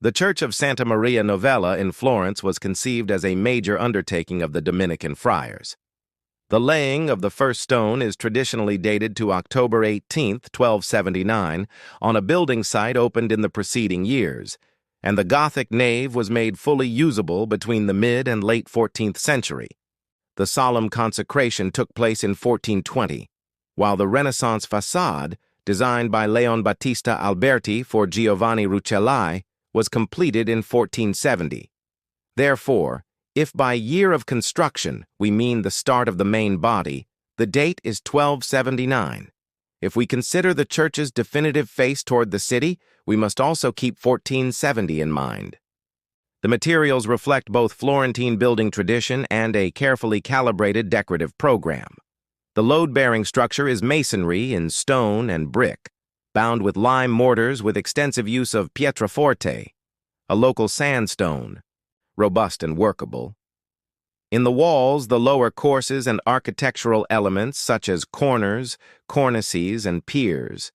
The Church of Santa Maria Novella in Florence was conceived as a major undertaking of the Dominican friars. The laying of the first stone is traditionally dated to October 18, 1279, on a building site opened in the preceding years, and the Gothic nave was made fully usable between the mid and late 14th century. The solemn consecration took place in 1420, while the Renaissance façade, designed by Leon Battista Alberti for Giovanni Rucellai, was completed in 1470. Therefore, if by year of construction we mean the start of the main body, the date is 1279. If we consider the church's definitive face toward the city, we must also keep 1470 in mind. The materials reflect both Florentine building tradition and a carefully calibrated decorative program. The load-bearing structure is masonry in stone and brick, bound with lime mortars with extensive use of pietraforte, a local sandstone, robust and workable. In the walls, the lower courses and architectural elements such as corners, cornices, and piers.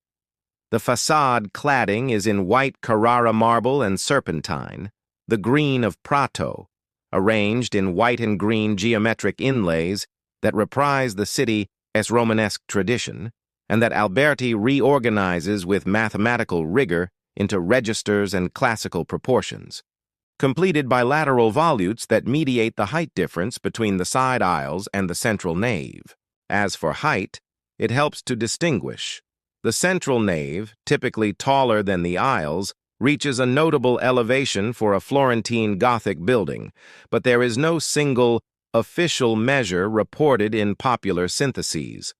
The façade cladding is in white Carrara marble and serpentine, the green of Prato, arranged in white and green geometric inlays that reprise the city's Romanesque tradition, and that Alberti reorganizes with mathematical rigor into registers and classical proportions, completed by lateral volutes that mediate the height difference between the side aisles and the central nave. As for height, it helps to distinguish. The central nave, typically taller than the aisles, reaches a notable elevation for a Florentine Gothic building, but there is no single official measure reported in popular syntheses.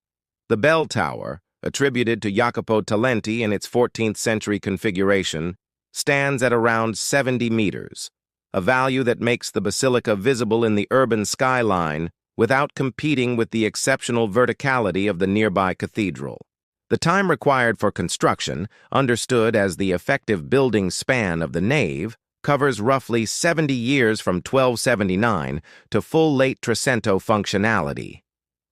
The bell tower, attributed to Jacopo Talenti in its 14th century configuration, stands at around 70 meters, a value that makes the basilica visible in the urban skyline without competing with the exceptional verticality of the nearby cathedral. The time required for construction, understood as the effective building span of the nave, covers roughly 70 years from 1279 to full late Trecento functionality.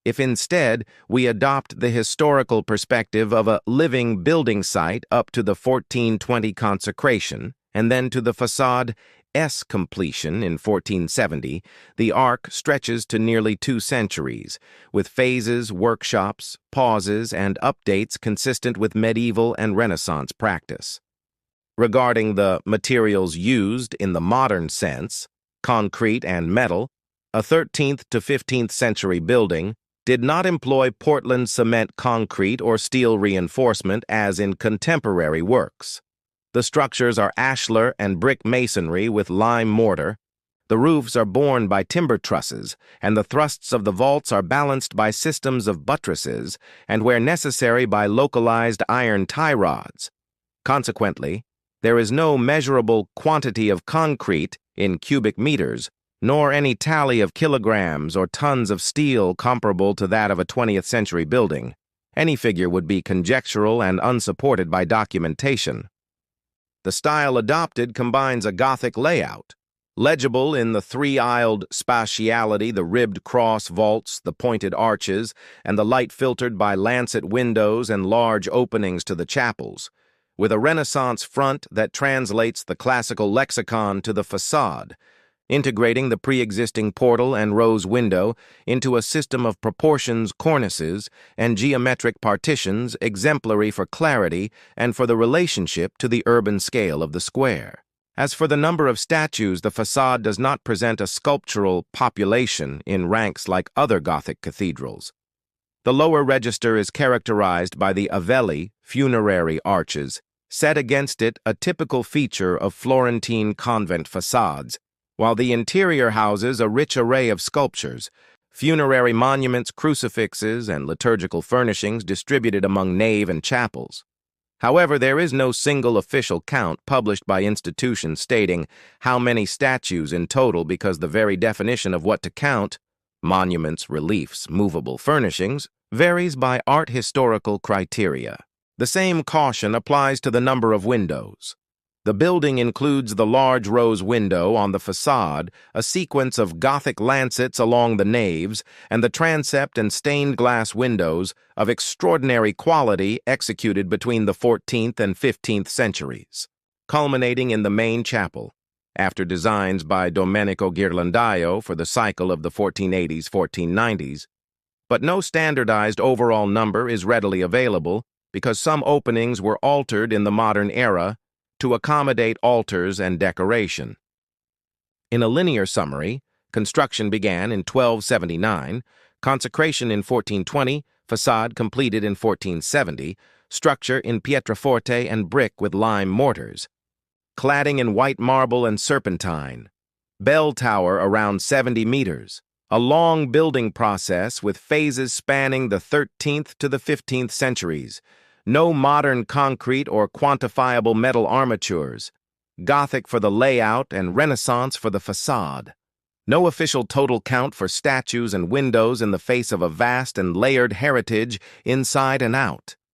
If instead we adopt the historical perspective of a living building site up to the 1420 consecration, and then to the façade's completion in 1470, the arc stretches to nearly 2 centuries, with phases, workshops, pauses, and updates consistent with medieval and Renaissance practice. Regarding the materials used in the modern sense, concrete and metal, a 13th to 15th century building did not employ Portland cement concrete or steel reinforcement as in contemporary works. The structures are ashlar and brick masonry with lime mortar. The roofs are borne by timber trusses, and the thrusts of the vaults are balanced by systems of buttresses and, where necessary, by localized iron tie rods. Consequently, there is no measurable quantity of concrete in cubic meters, nor any tally of kilograms or tons of steel comparable to that of a 20th century building. Any figure would be conjectural and unsupported by documentation. The style adopted combines a Gothic layout, legible in the three-aisled spatiality, the ribbed cross vaults, the pointed arches, and the light filtered by lancet windows and large openings to the chapels, with a Renaissance front that translates the classical lexicon to the façade, integrating the pre-existing portal and rose window into a system of proportions, cornices, and geometric partitions exemplary for clarity and for the relationship to the urban scale of the square. As for the number of statues, the façade does not present a sculptural population in ranks like other Gothic cathedrals. The lower register is characterized by the Avelli funerary arches, set against it a typical feature of Florentine convent façades, while the interior houses a rich array of sculptures, funerary monuments, crucifixes, and liturgical furnishings distributed among nave and chapels. However, there is no single official count published by institutions stating how many statues in total, because the very definition of what to count, monuments, reliefs, movable furnishings, varies by art historical criteria. The same caution applies to the number of windows. The building includes the large rose window on the façade, a sequence of Gothic lancets along the naves, and the transept and stained glass windows of extraordinary quality executed between the 14th and 15th centuries. culminating in the main chapel, after designs by Domenico Ghirlandaio for the cycle of the 1480s-1490s, but no standardized overall number is readily available because some openings were altered in the modern era to accommodate altars and decoration. In a linear summary, construction began in 1279, consecration in 1420, facade completed in 1470, structure in pietraforte and brick with lime mortars, cladding in white marble and serpentine, bell tower around 70 meters, a long building process with phases spanning the 13th to the 15th centuries, no modern concrete or quantifiable metal armatures, Gothic for the layout and Renaissance for the facade. No official total count for statues and windows in the face of a vast and layered heritage inside and out.